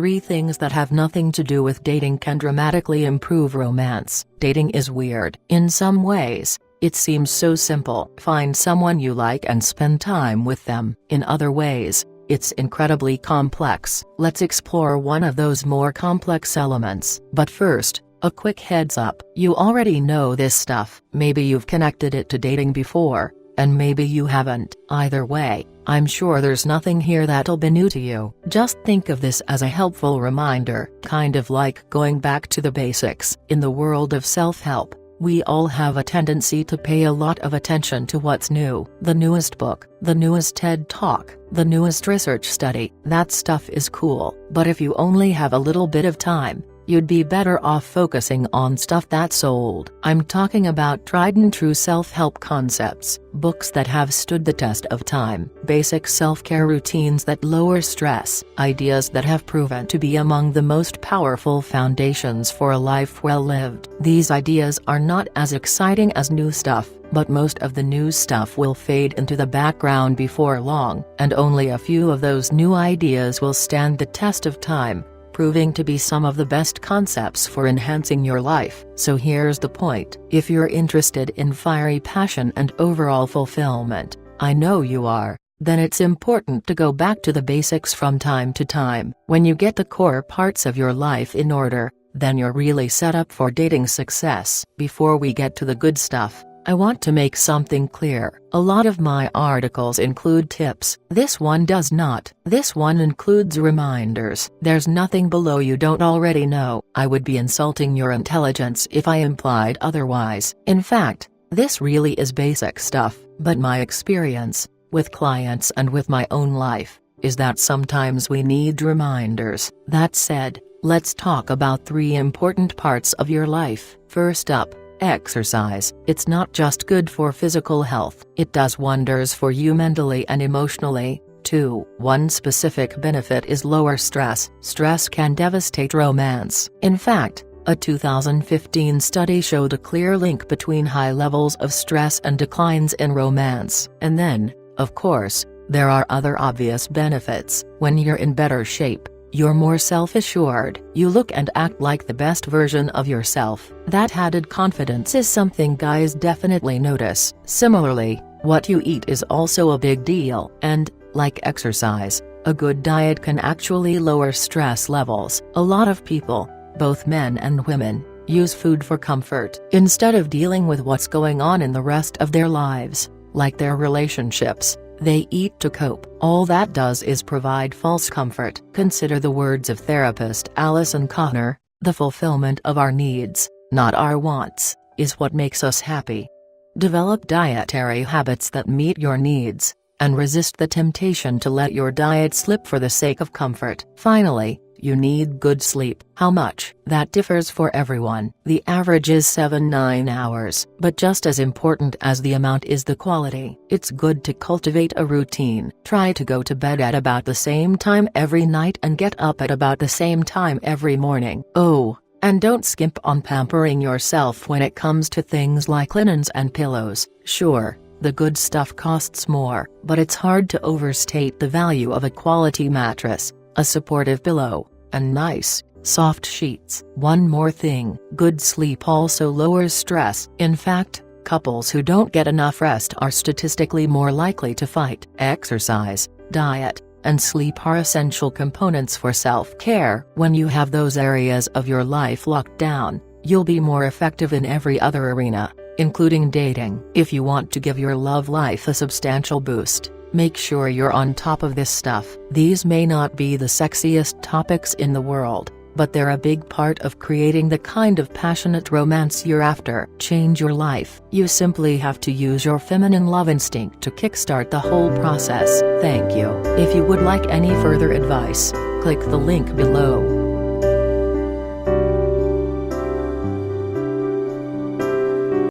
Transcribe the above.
3 things that have nothing to do with dating can dramatically improve romance. Dating is weird. In some ways, it seems so simple. Find someone you like and spend time with them. In other ways, it's incredibly complex. Let's explore one of those more complex elements. But first, a quick heads up. You already know this stuff. Maybe you've connected it to dating before, and maybe you haven't. Either way, I'm sure there's nothing here that'll be new to you. Just think of this as a helpful reminder, kind of like going back to the basics. In the world of self-help, we all have a tendency to pay a lot of attention to what's new. The newest book, the newest TED Talk, the newest research study. That stuff is cool, but if you only have a little bit of time, you'd be better off focusing on stuff that's old. I'm talking about tried and true self-help concepts, books that have stood the test of time, basic self-care routines that lower stress, ideas that have proven to be among the most powerful foundations for a life well lived. These ideas are not as exciting as new stuff, but most of the new stuff will fade into the background before long, and only a few of those new ideas will stand the test of time, proving to be some of the best concepts for enhancing your life. So here's the point. If you're interested in fiery passion and overall fulfillment, I know you are, then it's important to go back to the basics from time to time. When you get the core parts of your life in order, then you're really set up for dating success. Before we get to the good stuff, I want to make something clear. A lot of my articles include tips. This one does not. This one includes reminders. There's nothing below you don't already know. I would be insulting your intelligence if I implied otherwise. In fact, this really is basic stuff, but my experience, with clients and with my own life, is that sometimes we need reminders. That said, let's talk about 3 important parts of your life. First up, exercise. It's not just good for physical health, it does wonders for you mentally and emotionally, too. One specific benefit is lower stress. Stress can devastate romance. In fact, a 2015 study showed a clear link between high levels of stress and declines in romance. And then, of course, there are other obvious benefits. When you're in better shape, you're more self-assured. You look and act like the best version of yourself. That added confidence is something guys definitely notice. Similarly, what you eat is also a big deal. And, like exercise, a good diet can actually lower stress levels. A lot of people, both men and women, use food for comfort. Instead of dealing with what's going on in the rest of their lives, like their relationships, they eat to cope. All that does is provide false comfort. Consider the words of therapist Alison Connor, "The fulfillment of our needs, not our wants, is what makes us happy." Develop dietary habits that meet your needs, and resist the temptation to let your diet slip for the sake of comfort. Finally, you need good sleep. How much? That differs for everyone. The average is 7–9 hours. But just as important as the amount is the quality. It's good to cultivate a routine. Try to go to bed at about the same time every night and get up at about the same time every morning. Oh, and don't skimp on pampering yourself when it comes to things like linens and pillows. Sure, the good stuff costs more, but it's hard to overstate the value of a quality mattress, a supportive pillow, and nice, soft sheets. One more thing, good sleep also lowers stress. In fact, couples who don't get enough rest are statistically more likely to fight. Exercise, diet, and sleep are essential components for self-care. When you have those areas of your life locked down, you'll be more effective in every other arena, including dating. If you want to give your love life a substantial boost, make sure you're on top of this stuff. These may not be the sexiest topics in the world, but they're a big part of creating the kind of passionate romance you're after. Change your life. You simply have to use your feminine love instinct to kickstart the whole process. Thank you. If you would like any further advice, click the link below.